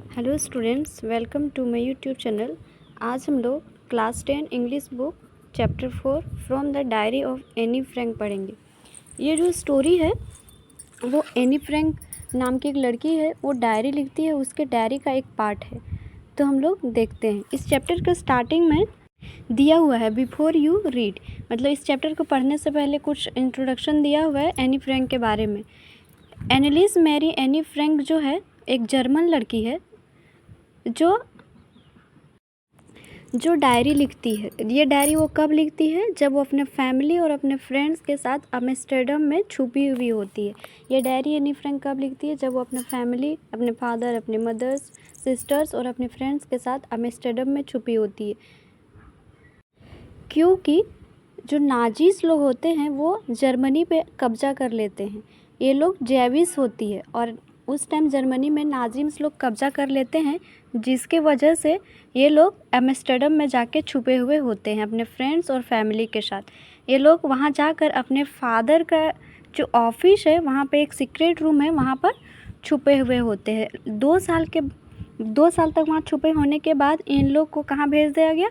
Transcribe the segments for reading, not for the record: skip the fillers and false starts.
Hello students, welcome to my YouTube channel. आज हम लोग class 10 English book chapter 4 from the diary of Anne Frank पढ़ेंगे। ये जो स्टोरी है वो एनी फ्रैंक नाम की एक लड़की है, वो डायरी लिखती है, उसके डायरी का एक पार्ट है। तो हम लोग देखते हैं। इस चैप्टर का स्टार्टिंग में दिया हुआ है बिफोर यू रीड, मतलब इस चैप्टर को पढ़ने से पहले कुछ इंट्रोडक्शन दिया हुआ है एनी फ्रैंक के बारे में। एनालिस मैरी एनी फ्रैंक जो है एक जर्मन लड़की है जो डायरी लिखती है। ये डायरी वो कब लिखती है? जब वो अपने फैमिली और अपने फ्रेंड्स के साथ अम्स्टर्डम में छुपी हुई होती है। ये डायरी एनी फ्रैंक कब लिखती है? जब वो अपने फैमिली, अपने फादर, अपने मदर्स, सिस्टर्स और अपने फ्रेंड्स के साथ अम्स्टर्डम में छुपी होती है, क्योंकि जो नाजीज लोग होते हैं वो जर्मनी पे कब्जा कर लेते हैं। ये लोग जैविस होती है और उस टाइम जर्मनी में नाजिम्स लोग कब्जा कर लेते हैं, जिसके वजह से ये लोग एम्स्टर्डम में जाके छुपे हुए होते हैं अपने फ्रेंड्स और फैमिली के साथ। ये लोग वहाँ जाकर अपने फादर का जो ऑफिस है, वहाँ पे एक सीक्रेट रूम है, वहाँ पर छुपे हुए होते हैं। 2 साल तक वहाँ छुपे होने के बाद इन लोग को कहाँ भेज दिया गया?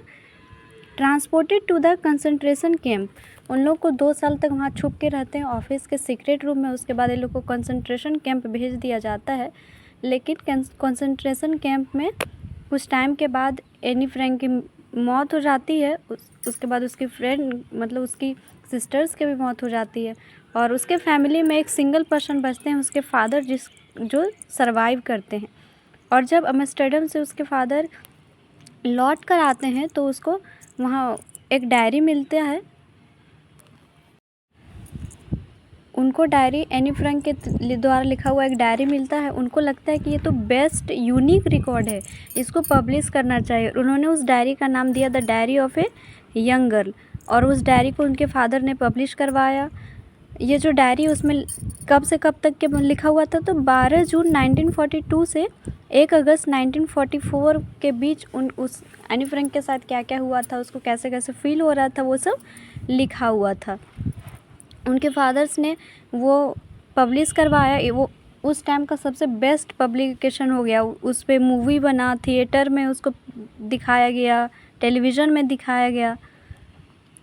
Transported to the concentration camp. उन लोग को 2 साल तक वहाँ छुप के रहते हैं ऑफिस के सीक्रेट रूम में। उसके बाद इन लोग को कंसंट्रेशन कैंप भेज दिया जाता है। लेकिन कंसंट्रेशन कैंप में कुछ टाइम के बाद एनी फ्रैंक की मौत हो जाती है। उसके बाद उसकी फ्रेंड, मतलब उसकी सिस्टर्स की भी मौत हो जाती है और उसके फैमिली में एक सिंगल पर्सन बचते हैं, उसके फादर, जो सर्वाइव करते हैं। और जब अम्स्टर्डम से उसके फादर लौट कर आते हैं तो उसको वहाँ एक डायरी मिलता है। उनको डायरी एनी फ्रैंक के द्वारा लिखा हुआ एक डायरी मिलता है। उनको लगता है कि ये तो बेस्ट यूनिक रिकॉर्ड है, इसको पब्लिश करना चाहिए। उन्होंने उस डायरी का नाम दिया the diary of a young girl और उस डायरी को उनके फादर ने पब्लिश करवाया। ये जो डायरी उसमें कब से कब तक के लिखा हुआ था? तो 12 जून 1942 से 1 अगस्त 1944 के बीच उस एनी फ्रैंक के साथ क्या क्या हुआ था, उसको कैसे कैसे फील हो रहा था, वो सब लिखा हुआ था। उनके फादर्स ने वो पब्लिश करवाया। वो उस टाइम का सबसे बेस्ट पब्लिकेशन हो गया। उस पर मूवी बना, थिएटर में उसको दिखाया गया, टेलीविज़न में दिखाया गया।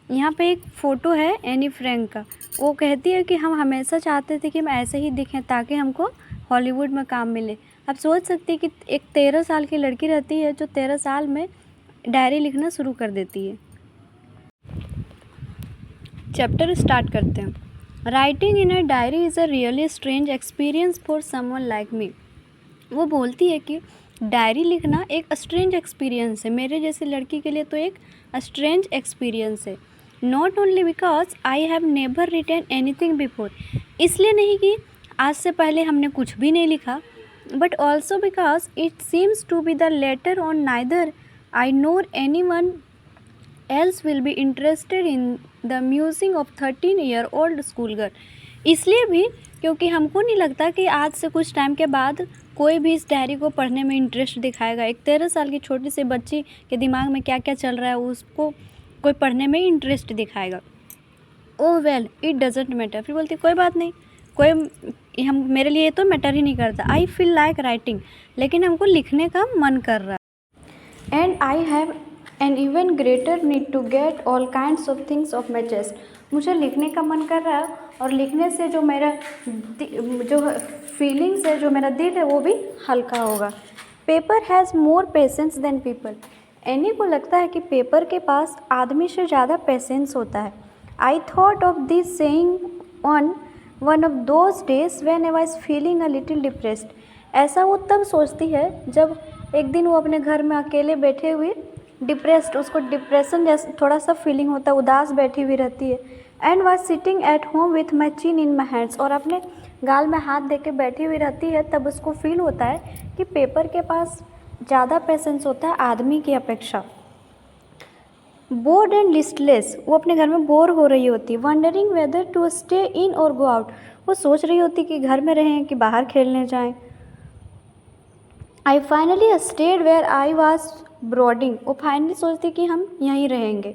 यहाँ पे एक फ़ोटो है एनी फ्रैंक का। वो कहती है कि हम हमेशा चाहते थे कि हम ऐसे ही दिखें ताकि हमको हॉलीवुड में काम मिले। आप सोच सकते हैं कि एक 13 साल की लड़की रहती है जो 13 साल में डायरी लिखना शुरू कर देती है। चैप्टर स्टार्ट करते हैं। Writing in a diary is a really strange experience for someone like me. वो बोलती है कि डायरी लिखना एक स्ट्रेंज एक्सपीरियंस है, मेरे जैसे लड़की के लिए तो एक स्ट्रेंज एक्सपीरियंस है। Not only because I have never written anything before, इसलिए नहीं कि आज से पहले हमने कुछ भी नहीं लिखा, but also because it seems to be the letter on neither I nor any one else will be interested in the musing of 13-year-old school girl। इसलिए भी क्योंकि हमको नहीं लगता कि आज से कुछ टाइम के बाद कोई भी इस डायरी को पढ़ने में इंटरेस्ट दिखाएगा। एक 13 साल की छोटी सी बच्ची के दिमाग में क्या क्या चल रहा है, उसको कोई पढ़ने में इंटरेस्ट दिखाएगा। ओह वेल इट डजेंट मैटर। फिर बोलती कोई बात नहीं, हम मेरे लिए तो मैटर ही नहीं करता। आई फील लाइक राइटिंग, लेकिन हमको लिखने का मन कर रहा है। And I have an even greater need to get all kinds of things off my chest. मुझे लिखने का मन कर रहा है और लिखने से जो मेरा जो फीलिंग्स है, जो मेरा दिल है, वो भी हल्का होगा। Paper has more patience than people. Anne को लगता है कि पेपर के पास आदमी से ज़्यादा पेशेंस होता है। I thought of this saying on one of those days when I was feeling a little depressed. ऐसा वो तब सोचती है जब एक दिन वो अपने घर में अकेले बैठे हुए डिप्रेस्ड, उसको डिप्रेशन जैसा थोड़ा सा फीलिंग होता है, उदास बैठी हुई रहती है। And was sitting at home with my chin in my hands, और अपने गाल में हाथ दे के बैठी हुई रहती है। तब उसको फील होता है कि पेपर के पास ज़्यादा पेशेंस होता है आदमी की अपेक्षा। बोर्ड एंड लिस्टलेस, वो अपने घर में बोर हो रही होती, wondering whether to stay in or go out, वो सोच रही होती कि घर में रहें कि बाहर खेलने जाएं। I finally stayed where I was brooding, वो फाइनली सोचती कि हम यहीं रहेंगे।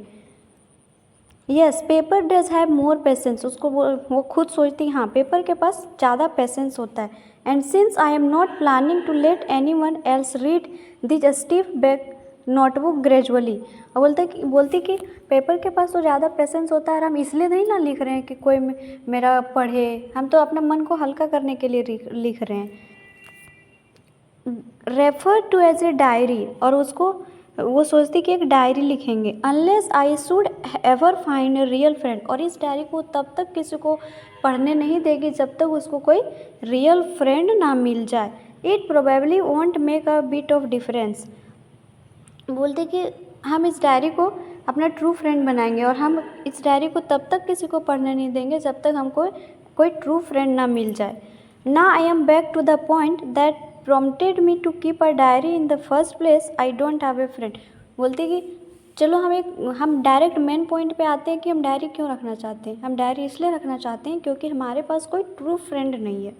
Yes paper does have more patience, उसको वो खुद सोचती हाँ पेपर के पास ज़्यादा पेशेंस होता है। And since I am not planning to let any one else read this stiff back notebook gradually. और बोलती कि पेपर के पास तो ज़्यादा पेशेंस होता है और हम इसलिए नहीं ना लिख रहे हैं कि कोई मेरा पढ़े, हम तो अपना मन को हल्का करने के लिए लिख रहे हैं। Refer to as a diary, और उसको वो सोचती कि एक डायरी लिखेंगे। Unless I should ever find a real friend, और इस डायरी को तब तक किसी को पढ़ने नहीं देगी जब तक उसको कोई रियल फ्रेंड ना मिल जाए। It probably want make a bit of difference. बोलते कि हम इस डायरी को अपना ट्रू फ्रेंड बनाएंगे और हम इस डायरी को तब तक किसी को पढ़ने नहीं देंगे जब तक हमको कोई ट्रू फ्रेंड ना मिल जाए। Now I am back to the point that prompted me to keep a diary in the first place, I don't have a friend. बोलते कि चलो हम डायरेक्ट मेन पॉइंट पे आते हैं कि हम डायरी क्यों रखना चाहते हैं। हम डायरी इसलिए रखना चाहते हैं क्योंकि हमारे पास कोई ट्रू फ्रेंड नहीं है।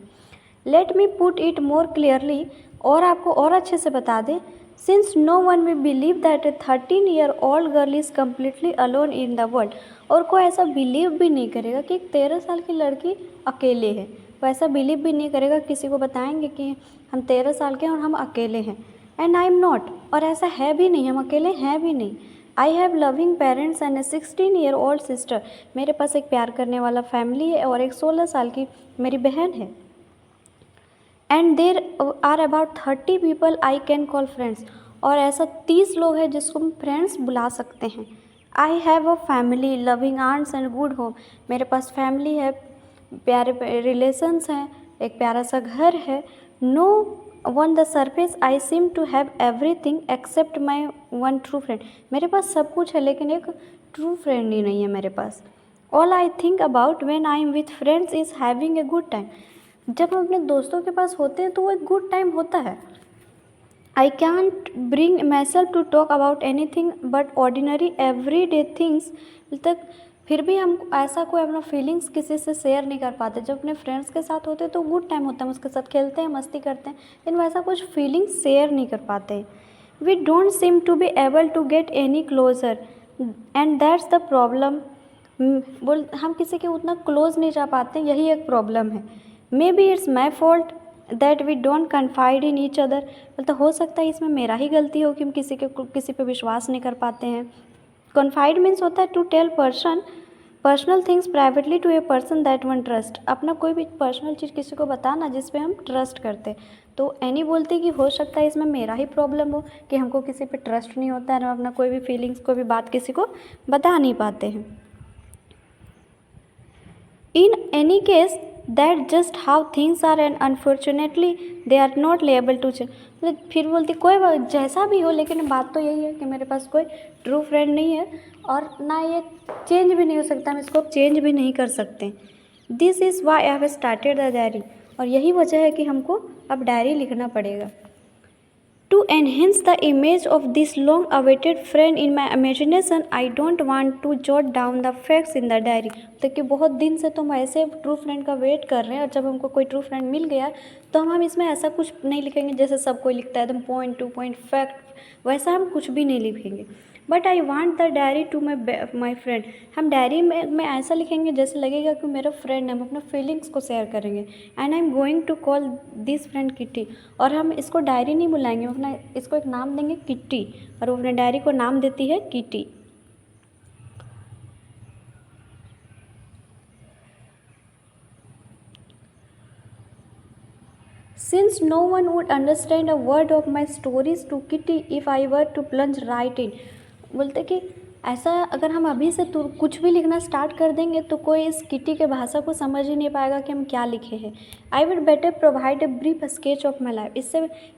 Let me put it more clearly, और आपको और अच्छे से बता दें, since no one will believe that a 13-year-old girl is completely alone in the world. और कोई ऐसा बिलीव भी नहीं करेगा कि एक 13 साल की लड़की अकेले है। वो ऐसा बिलीव भी नहीं करेगा, किसी को बताएंगे कि हम 13 साल के हैं और हम अकेले हैं। एंड आई एम नॉट, और ऐसा है भी नहीं, हम अकेले हैं भी नहीं। I have loving parents and A 16-year-old sister. मेरे पास एक प्यार करने वाला फैमिली है और एक 16 साल की मेरी बहन है। And there are about 30 people I can call friends, और ऐसा 30 लोग हैं जिसको हम फ्रेंड्स बुला सकते हैं। I have a family, loving aunts and good home. मेरे पास फैमिली है, प्यारे रिलेशंस हैं, एक प्यारा सा घर है। No one the surface I seem to have everything except my one true friend. मेरे पास सब कुछ है लेकिन एक ट्रू फ्रेंड ही नहीं है मेरे पास। All I think about when I am with friends is having a good time. जब हम अपने दोस्तों के पास होते हैं तो वो एक गुड टाइम होता है। I can't bring myself to talk about anything but ordinary everyday things तक। फिर भी हम ऐसा कोई अपना फीलिंग्स किसी से शेयर नहीं कर पाते। जब अपने फ्रेंड्स के साथ होते हैं तो गुड टाइम होता है, हम उसके साथ खेलते हैं, मस्ती करते हैं, लेकिन वैसा कुछ फीलिंग्स शेयर नहीं कर पाते। We don't seem to be able to get any closer and that's the problem. हम किसी के उतना क्लोज नहीं जा पाते, यही एक प्रॉब्लम है। Maybe it's my fault that we don't confide in each other. तो हो सकता है इसमें मेरा ही गलती हो कि हम किसी पे विश्वास नहीं कर पाते हैं। कन्फाइड मीन्स होता है to tell personal things privately to a person that one trust. अपना कोई भी पर्सनल चीज़ किसी को बताना जिस पे हम ट्रस्ट करते। तो एनी बोलती कि हो सकता है इसमें मेरा ही प्रॉब्लम हो कि हमको किसी पे ट्रस्ट नहीं होता है, हम अपना कोई भी फीलिंग्स, कोई भी बात किसी को बता नहीं पाते हैं। In any case that just how things are and unfortunately they are not liable to change. फिर बोलती कोई जैसा भी हो, लेकिन बात तो यही है कि मेरे पास कोई ट्रू फ्रेंड नहीं है और ना ये चेंज भी नहीं हो सकता, हम इसको चेंज भी नहीं कर सकते। This is why I have started the diary. और यही वजह है कि हमको अब डायरी लिखना पड़ेगा। To enhance the image of this long awaited friend in my imagination, I don't want to jot down the facts in the diary। तो कि बहुत दिन से तो हम ऐसे ट्रू फ्रेंड का वेट कर रहे हैं और जब हमको कोई ट्रू फ्रेंड मिल गया तो हम इसमें ऐसा कुछ नहीं लिखेंगे जैसे सब कोई लिखता है एकदम पॉइंट टू पॉइंट फैक्ट, वैसा हम कुछ भी नहीं लिखेंगे। But I want the diary to my friend. हम डायरी में ऐसा लिखेंगे जैसे लगेगा कि मेरा फ्रेंड है, हम अपने फीलिंग्स को शेयर करेंगे। And I am going to call this friend Kitty. और हम इसको डायरी नहीं बुलाएंगे, हम अपना इसको एक नाम देंगे किट्टी, और वो अपने डायरी को नाम देती है kitty. Since no one would understand a word of my stories to Kitty if I were to plunge right in। बोलते कि ऐसा अगर हम अभी से तो कुछ भी लिखना स्टार्ट कर देंगे तो कोई इस किटी के भाषा को समझ ही नहीं पाएगा कि हम क्या लिखे हैं। I would better provide a brief sketch of my life.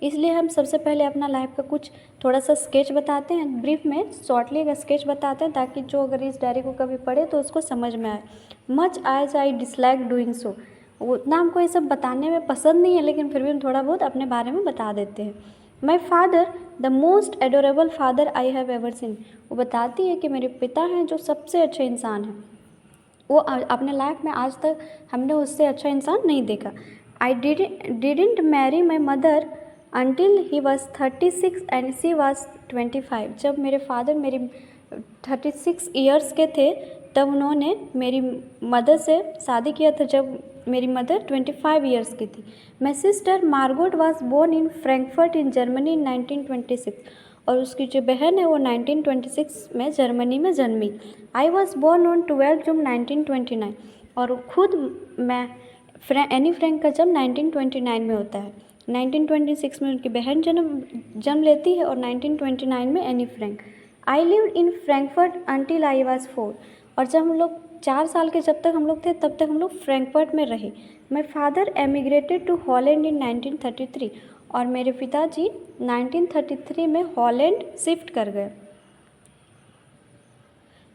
इसलिए हम सबसे पहले अपना लाइफ का कुछ थोड़ा सा स्केच बताते हैं, ब्रीफ में शॉर्टली एक स्केच बताते हैं, ताकि जो अगर इस डायरी को कभी पढ़े तो उसको समझ में आए। Much as I dislike doing so. उतना हमको ये सब बताने में पसंद नहीं है, लेकिन फिर भी हम थोड़ा बहुत अपने बारे में बता देते हैं। My father the most adorable father I have ever seen. वो बताती है कि मेरे पिता हैं जो सबसे अच्छे इंसान हैं। वो अपने लाइफ में आज तक हमने उससे अच्छा इंसान नहीं देखा। I didn't marry my mother until he was 36 and she was 25। जब मेरे फादर मेरी 36 ईयर्स के थे तब उन्होंने मेरी मदर से शादी किया था जब मेरी मदर 25 ईयर्स की थी। My sister Margot was born in Frankfurt in Germany in 1926, और उसकी जो बहन है वो 1926 में जर्मनी में जन्मी। आई वॉज बोर्न ऑन 12 जून 1929, और खुद मैं एनी फ्रैंक का जन्म 1929 में होता है। 1926 में उनकी बहन जन्म लेती है और 1929 में Anne Frank. I lived in Frankfurt until I was 4, और जब हम लोग 4 साल के जब तक हम लोग थे तब तक हम लोग फ्रैंकफर्ट में रहे। माई फादर एमिग्रेटेड टू हॉलैंड इन 1933, और मेरे पिताजी 1933 में हॉलैंड शिफ्ट कर गए।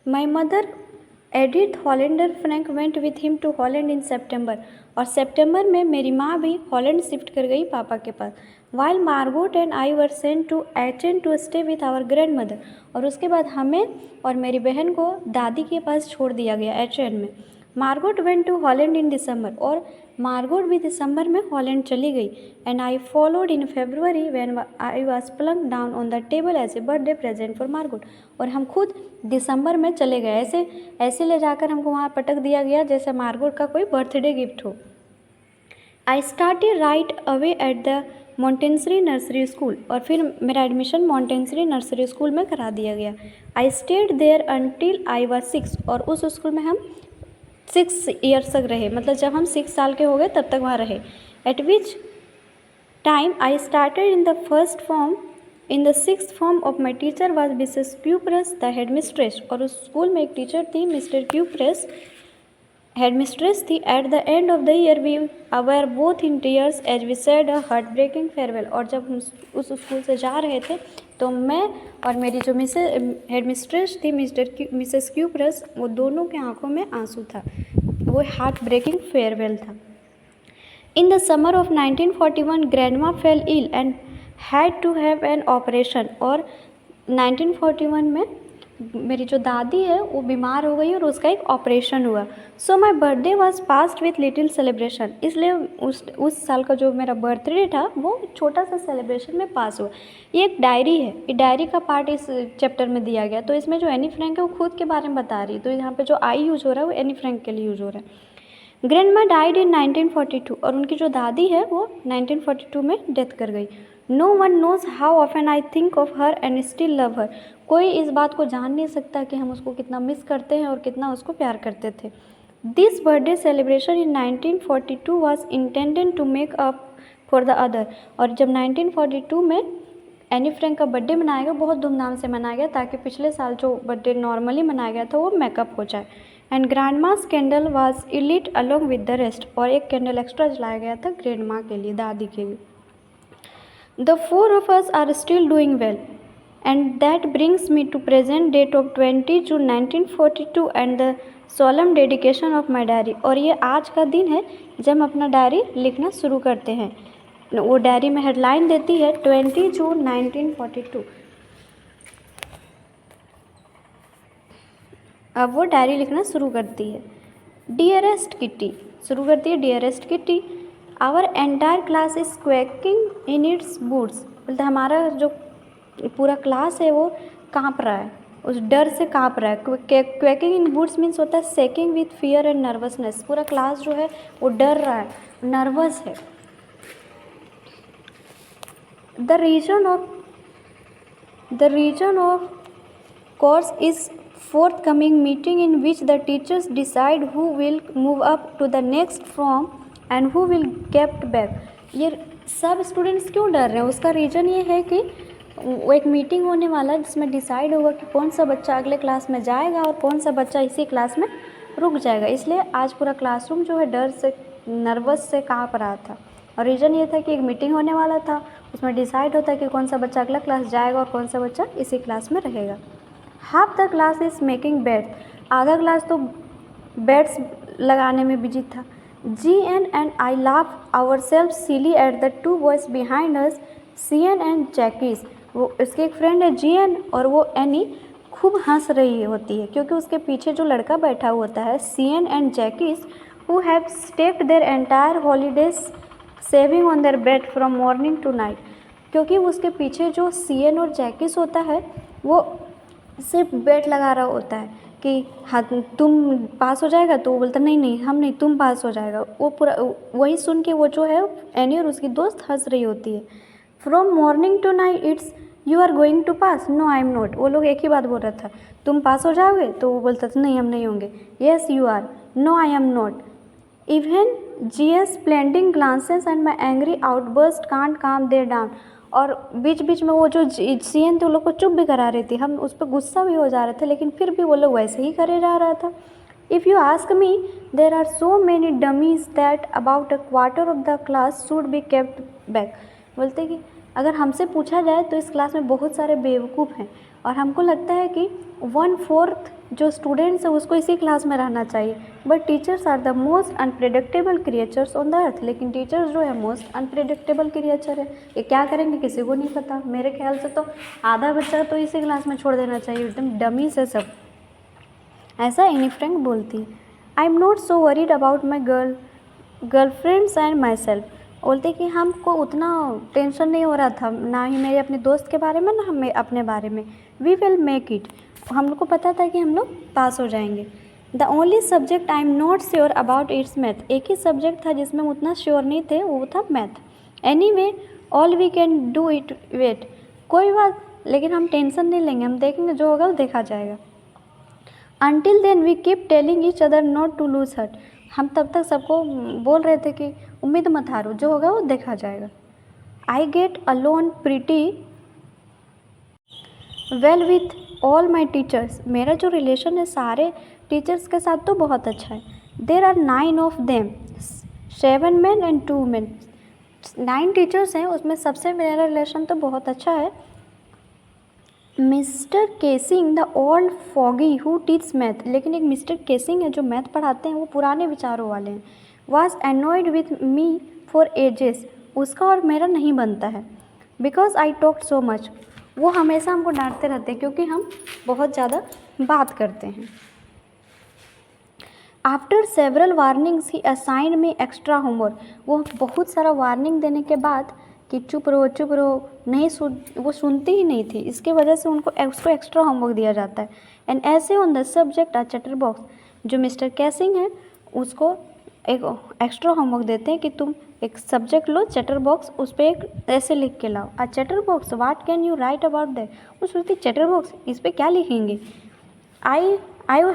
My mother Edith Hollander Frank went with him to Holland in September, और सितंबर में मेरी माँ भी हॉलैंड शिफ्ट कर गई पापा के पास। While Margot and I were sent to Aachen to stay with our grandmother, और उसके बाद हमें और मेरी बहन को दादी के पास छोड़ दिया गया एचेन में। Margot went to Holland in December, और मार्गोट भी दिसंबर में हॉलैंड चली गई। And I followed in February when I was plunked down on the table as a birthday present for Margot, और हम खुद दिसंबर में चले गए। ऐसे ले जाकर हमको वहाँ पटक दिया गया जैसे मार्गोट का कोई बर्थडे गिफ्ट हो। I started right away at the Montessori nursery school, और फिर मेरा एडमिशन मॉन्टेंसरी नर्सरी स्कूल में करा दिया गया। I stayed there until I was 6, और उस स्कूल में हम 6 ईयर्स तक रहे, मतलब जब हम 6 साल के हो गए तब तक वहाँ रहे। At which time I started in the first form in the 6th form of my teacher was Mrs Kuperus the headmistress, और उस स्कूल में एक टीचर थी मिस्टर क्यूप्रस, हेड मिस्ट्रेस थी। At the end of the year we were both in tears as we said a heartbreaking farewell, और जब हम उस स्कूल से जा रहे थे तो मैं और मेरी जो हेड मिस्ट्रेस थी मिसेस क्यूप्रस, वो दोनों के आंखों में आंसू था। वो हार्ट ब्रेकिंग फेयरवेल था। In the summer of 1941 grandma fell ill and had to have an operation, और 1941 में मेरी जो दादी है वो बीमार हो गई और उसका एक ऑपरेशन हुआ। So my birthday was passed with little celebration, इसलिए उस साल का जो मेरा बर्थडे था वो छोटा सा सेलिब्रेशन में पास हुआ। ये एक डायरी है, ये डायरी का पार्ट इस चैप्टर में दिया गया। तो इसमें जो एनी फ्रैंक है वो खुद के बारे में बता रही है, तो यहाँ पे जो आई यूज हो रहा है वो एनी फ्रैंक के लिए यूज हो रहा है। ग्रैंडमा डाइड इन 1942, और उनकी जो दादी है वो 1942 में डेथ कर गई। No one knows how often I think of her and still love her, कोई इस बात को जान नहीं सकता कि हम उसको कितना मिस करते हैं और कितना उसको प्यार करते थे। This birthday celebration in 1942 was intended to make up for the other, और जब 1942 में एनी फ्रैंक का बर्थडे मनाया गया, बहुत धूमधाम से मनाया गया ताकि पिछले साल जो बर्थडे नॉर्मली मनाया गया था वो मेकअप हो जाए। And grandma's candle was lit along with the rest, और एक कैंडल एक्स्ट्रा जलाया गया था ग्रैंडमा के लिए, दादी के लिए। The 4 of us are still doing well, and that brings me to present date of 20 June 1942 and the solemn dedication of my diary, और ये आज का दिन है जब हम अपना डायरी लिखना शुरू करते हैं। वो डायरी में हेडलाइन देती है 20 जून 1942। अब वो डायरी लिखना शुरू करती है। डियरेस्ट किटी शुरू करती है, dearest Kitty, our entire class is quaking in its boots, बोलते हमारा जो पूरा क्लास है वो काँप रहा है, उस डर से काँप रहा है। क्वेकिंग इन बूट्स मीन्स होता है shaking with fear and nervousness, पूरा क्लास जो है वो डर रहा है, नर्वस है। The reason of course is forthcoming meeting in which the teachers decide who will move up to the next form and who will kept back। ये सब स्टूडेंट्स क्यों डर रहे हैं, उसका रीज़न ये है कि वो एक मीटिंग होने वाला है जिसमें डिसाइड होगा कि कौन सा बच्चा अगले क्लास में जाएगा और कौन सा बच्चा इसी क्लास में रुक जाएगा। इसलिए आज पूरा क्लासरूम जो है डर से, नर्वस से काँप रहा था, और रीज़न ये था कि एक मीटिंग होने वाला था, उसमें डिसाइड होता है कि कौन सा बच्चा अगला क्लास जाएगा और कौन सा बच्चा इसी क्लास में रहेगा। Half the class is making bets, आधा क्लास तो बेड्स लगाने में बिजी था। GN and I laugh ourselves silly at the 2 boys behind us, CN and Jacques. वो उसके एक फ्रेंड है GN और वो एनी खूब हंस रही होती है क्योंकि उसके पीछे जो लड़का बैठा हुआ होता है CN and Jacques, who have stepped their entire holidays saving on their bet from morning to night, क्योंकि उसके पीछे जो CN और जैकीज होता है वो सिर्फ बेड लगा रहा होता है, कि हाँ तुम पास हो जाएगा, तो वो बोलता नहीं नहीं हम नहीं, तुम पास हो जाएगा। वो पूरा वही सुन के वो जो है एनी और उसकी दोस्त हंस रही होती है। From morning to night it's you are going to pass, no I am not. वो लोग एक ही बात बोल रहा था, तुम पास हो जाओगे, तो वो बोलता था नहीं हम नहीं होंगे। Yes you are, no I am not. Even GS pleading glances and my angry outburst can't calm their down. और बीच बीच में वो जो सीएन थे वो लोग को चुप भी करा रही थी, हम उस पर गुस्सा भी हो जा रहे थे, लेकिन फिर भी वो लोग वैसे ही करे जा रहा था। If you ask me there are so many dummies that about a quarter of the class should be kept back. बोलते कि अगर हमसे पूछा जाए तो इस क्लास में बहुत सारे बेवकूफ़ हैं, और हमको लगता है कि 1/4 जो स्टूडेंट्स हैं उसको इसी क्लास में रहना चाहिए। But teachers are the most unpredictable creatures on the earth. लेकिन टीचर्स जो है मोस्ट अनप्रिडिक्टेबल क्रिएचर है, ये क्या करेंगे किसी को नहीं पता। मेरे ख्याल से तो आधा बच्चा तो इसी क्लास में छोड़ देना चाहिए, एकदम डमी से सब। ऐसा एनी फ्रैंक बोलती। आई am not so worried about my girlfriends and my self. बोलते कि हमको उतना टेंशन नहीं हो रहा था, ना ही मेरे अपने दोस्त के बारे में, ना हमें अपने बारे में। We will make it. हम लोग को पता था कि हम लोग पास हो जाएंगे। The only subject I am not sure about it's math. एक ही सब्जेक्ट था जिसमें हम उतना श्योर नहीं थे, वो था math. Anyway all we can do it wait. कोई बात, लेकिन हम टेंशन नहीं लेंगे, हम देखेंगे जो होगा वो देखा जाएगा। Until then we keep telling each other not to lose heart. हम तब तक सबको बोल रहे थे कि उम्मीद मत हारो, जो होगा वो देखा जाएगा। I get alone pretty well with all my teachers. मेरा जो रिलेशन है सारे टीचर्स के साथ तो बहुत अच्छा है। There are 9 of them, 7 men and 2 women। 9 teachers हैं, उसमें सबसे मेरा रिलेशन तो बहुत अच्छा है। Mr Keesing the old fogey who teach math. लेकिन एक मिस्टर केसिंग है जो मैथ पढ़ाते हैं, वो पुराने विचारों वाले हैं। Was annoyed with me for ages. उसका और मेरा नहीं बनता है। Because I talk so much. वो हमेशा हमको डांटते रहते हैं क्योंकि हम बहुत ज़्यादा बात करते हैं। आफ्टर सेवरल वार्निंग्स ही असाइंड मी एक्स्ट्रा होमवर्क। वो बहुत सारा वार्निंग देने के बाद कि चुप रहो नहीं सुन, वो सुनती ही नहीं थी। इसके वजह से उसको एक्स्ट्रा होमवर्क दिया जाता है। And essay on the subject a chatterbox. जो मिस्टर कैसिंग है उसको एक एक्स्ट्रा होमवर्क देते हैं कि तुम एक सब्जेक्ट लो चैटर बॉक्स, उस पर एक ऐसे लिख के लाओ। A chatterbox what can you write about that. वो सोचती चैटर बॉक्स इस पर क्या लिखेंगे। I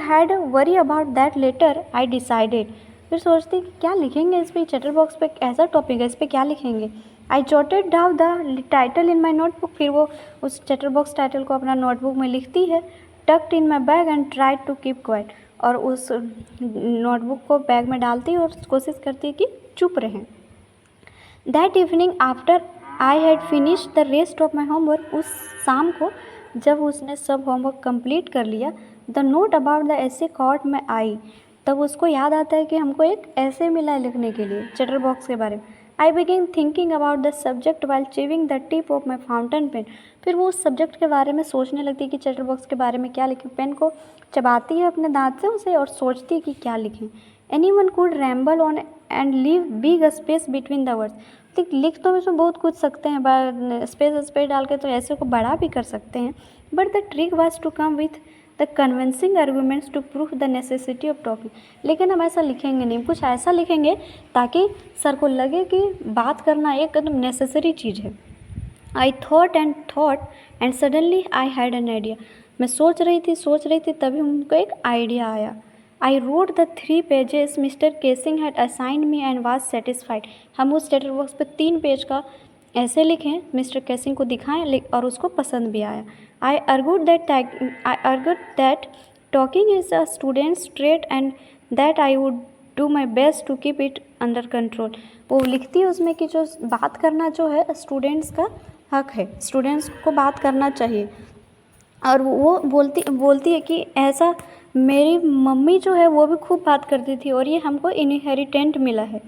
had worry about that later I decided. फिर सोचती कि क्या लिखेंगे इस पर, चैटर बॉक्स पे ऐसा टॉपिक है, इस पर क्या लिखेंगे। आई jotted down the title in my notebook. फिर वो उस चैटर बॉक्स टाइटल को अपना नोटबुक में लिखती है। Tucked in my bag and try to keep quiet. और उस नोटबुक को बैग में डालती है और कोशिश करती है कि चुप रहें। That evening after I had finish the rest of my homework. उस शाम को जब उसने सब होमवर्क कंप्लीट कर लिया, द नोट अबाउट द ऐसे कॉट में आई, तब उसको याद आता है कि हमको एक ऐसे मिला है लिखने के लिए चैटर बॉक्स के बारे में। I begin thinking about the subject while chewing the tip of my fountain pen. फिर वो उस सब्जेक्ट के बारे में सोचने लगती है कि चैटर बॉक्स के बारे में क्या लिखें। पेन को चबाती है अपने दांत से उसे और सोचती है कि क्या लिखें। Any one could ramble on and leave big space between the words. तो लिख तो इसमें बहुत कुछ सकते हैं, स्पेस डाल के तो ऐसे को बड़ा भी कर सकते हैं। But the trick was to come with the convincing arguments to prove the necessity of talking. लेकिन हम ऐसा लिखेंगे नहीं, कुछ ऐसा लिखेंगे ताकि सर को लगे कि बात करना एक एकदम नेसेसरी चीज़ है। I thought and suddenly I had an idea. मैं सोच रही थी तभी उनको एक आइडिया आया। I wrote the 3 pages mister Keesing had assigned me and was satisfied. हम उस चैटर बॉक्स पे 3 पेज का ऐसे लिखें, मिस्टर केसिंग को दिखाएं और उसको पसंद भी आया। आई argued that talking is a student's trait and that I would do my best to keep it under control। वो लिखती है उसमें कि जो बात करना जो है स्टूडेंट्स का हक है, स्टूडेंट्स को बात करना चाहिए। और वो बोलती है कि ऐसा मेरी मम्मी जो है वो भी खूब बात करती थी और ये हमको इनहेरिटेंट मिला है।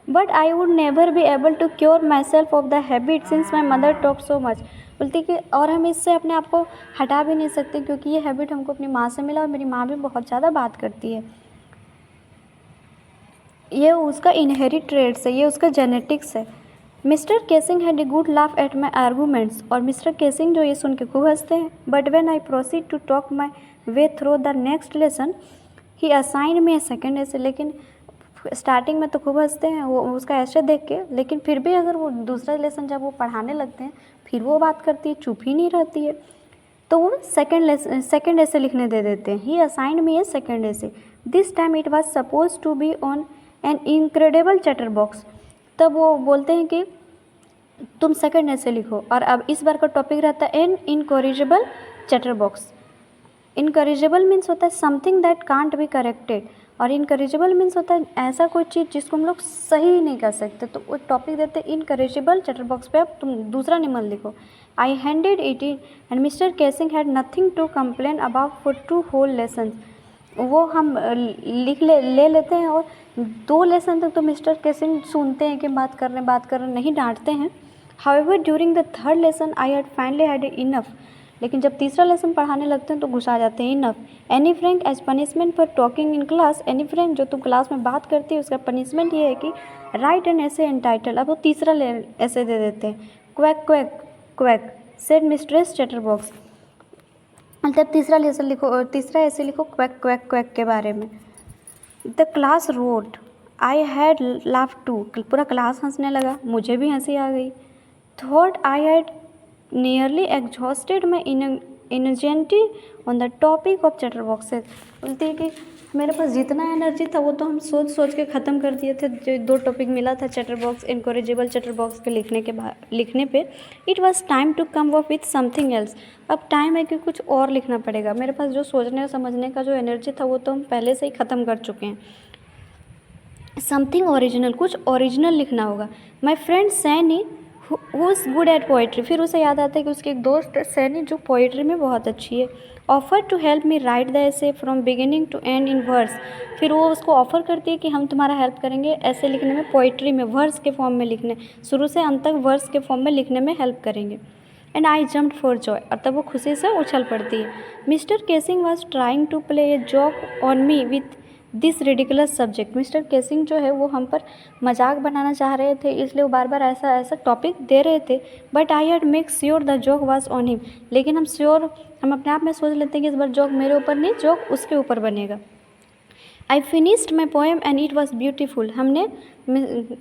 But I would never be able to cure myself of the habit since my mother talk so much. बोलती कि और हम इससे अपने आप को हटा भी नहीं सकते क्योंकि ये हैबिट हमको अपनी माँ से मिला और मेरी माँ भी बहुत ज़्यादा बात करती है। ये उसका इनहेरिट ट्रेड्स है, ये उसका जेनेटिक्स है। Mr Keesing had a good laugh at my arguments, और मिस्टर केसिंग जो ये सुन के खूब हंसते हैं। But when I proceed to talk my way through the next lesson he assign me a second ऐसे, लेकिन स्टार्टिंग में तो खूब हंसते हैं वो उसका ऐसे देख के, लेकिन फिर भी अगर वो दूसरा लेसन जब वो पढ़ाने लगते हैं फिर वो बात करती है, चुप ही नहीं रहती है। तो वो सेकेंड ऐसे लिखने दे देते हैं। He assigned me a second essay, this time it was suppose to be on an incredible chatterbox. तब वो बोलते हैं कि तुम सेकेंड ऐसे लिखो, और अब इस बार का टॉपिक रहता है an incorrigible chatterbox. Incorrigible means होता है something that can't be corrected, और इनकरेजेबल मीन्स होता है ऐसा कोई चीज़ जिसको हम लोग सही नहीं कर सकते। तो वो टॉपिक देते हैं इनकरेजेबल चैटर बॉक्स पे, अब तुम दूसरा निमन लिखो। I handed it in and mister Keesing had nothing to complain about for 2 whole lesson. वो हम ले लेते हैं, और 2 लेसन तक तो मिस्टर केसिंग सुनते हैं कि बात कर रहे हैं, नहीं डांटते हैं। However during the third lesson I had finally had enough, लेकिन जब तीसरा लेसन पढ़ाने लगते हैं तो गुस्सा आ जाते हैं। Enough Anne Frank as punishment for talking in class. Anne Frank जो तुम क्लास में बात करती है उसका पनिशमेंट ये है कि राइट एन ऐसे एंटाइटल। अब वो तीसरा ऐसे दे देते हैं। Quack quack quack said mistress chatter box, मतलब तीसरा लेसन लिखो और तीसरा ऐसे लिखो क्वैक क्वैक क्वैक के बारे में। The class roared I had laugh too, पूरा क्लास हंसने लगा, मुझे भी हंसी आ गई। Thought I had nearly exhausted my ingenuity on the topic of chatterboxes बॉक्सेज। बोलती है कि मेरे पास जितना एनर्जी था वो तो हम सोच सोच के ख़त्म कर दिए थे। जो 2 टॉपिक मिला था chatterbox, incorrigible chatterbox के लिखने पे it was time to come up with something else. अब टाइम है कि कुछ और लिखना पड़ेगा। मेरे पास जो सोचने और समझने का जो एनर्जी था वो तो हम पहले से ही ख़त्म कर चुके हैं। समथिंग ओरिजिनल, कुछ ओरिजिनल लिखना होगा। My friend Saini who is good at poetry, फिर उसे याद आता है कि उसकी एक दोस्त है सैनी जो पोइट्री में बहुत अच्छी है। Offer to help me write the essay from beginning to end in verse, फिर वो उसको ऑफ़र करती है कि हम तुम्हारा हेल्प करेंगे ऐसे लिखने में, पोइट्री में वर्स के फॉर्म में लिखने, शुरू से अंत तक वर्स के फॉर्म में लिखने में हेल्प करेंगे। And I jumped for joy, और तब वो खुशी से उछल पड़ती है। Mr Keesing was trying to play a joke on me with this ridiculous subject. Mr Keesing जो है वो हम पर मजाक बनाना चाह रहे थे, इसलिए वो बार बार ऐसा टॉपिक दे रहे थे। But I had make sure the joke was on him, लेकिन हम अपने आप में सोच लेते हैं कि इस बार जोक मेरे ऊपर नहीं, जोक उसके ऊपर बनेगा। I finished my poem and it was beautiful, हमने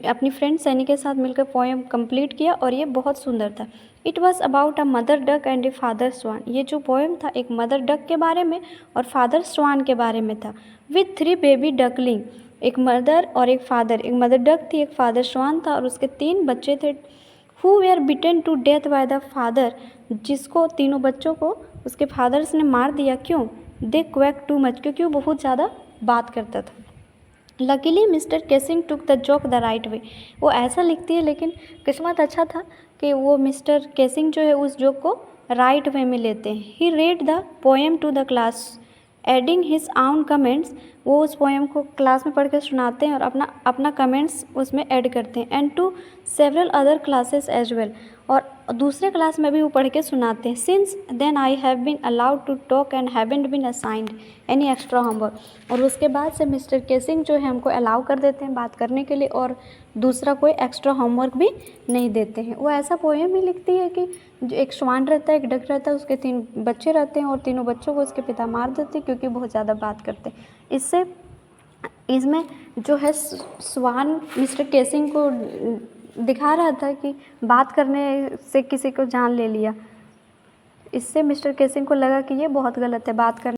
अपनी फ्रेंड सैनी के साथ मिलकर पोएम कंप्लीट किया और ये बहुत सुंदर था। It was about a mother duck and a father swan, ये जो पोएम था एक मदर डक के बारे में और फादर स्वान के बारे में था। विथ 3 बेबी डकलिंग, एक मदर और एक फादर, एक मदर डक थी, एक फादर स्वान था और उसके 3 बच्चे थे। Who were beaten to death by the father, जिसको तीनों बच्चों को उसके फादर्स ने मार दिया। क्यों? दे क्वैक टू मच, क्योंकि वो बहुत ज़्यादा बात करता था। Luckily mister casing took the joke the right way, वो ऐसा लिखती है लेकिन किस्मत अच्छा था कि वो मिस्टर केसिंग जो है उस जोक को राइट वे में लेते हैं। He read the poem to the class adding his own comments, वो उस पोएम को क्लास में पढ़ के सुनाते हैं और अपना कमेंट्स उसमें ऐड करते हैं। And to several other classes as well, और दूसरे क्लास में भी वो पढ़ के सुनाते हैं। Since then I have been allowed to talk and haven't been assigned any extra homework, और उसके बाद से मिस्टर केसिंग जो है हमको अलाउ कर देते हैं बात करने के लिए और दूसरा कोई एक्स्ट्रा होमवर्क भी नहीं देते हैं। वो ऐसा पोएम ही लिखती है कि जो एक श्वान रहता है, एक डक रहता है, उसके 3 बच्चे रहते हैं और तीनों बच्चों को उसके पिता मार देते हैं क्योंकि बहुत ज़्यादा बात करते हैं। इसमें जो है स्वान मिस्टर केसिंग को दिखा रहा था कि बात करने से किसी को जान ले लिया। इससे मिस्टर केसिंग को लगा कि ये बहुत गलत है, बात करने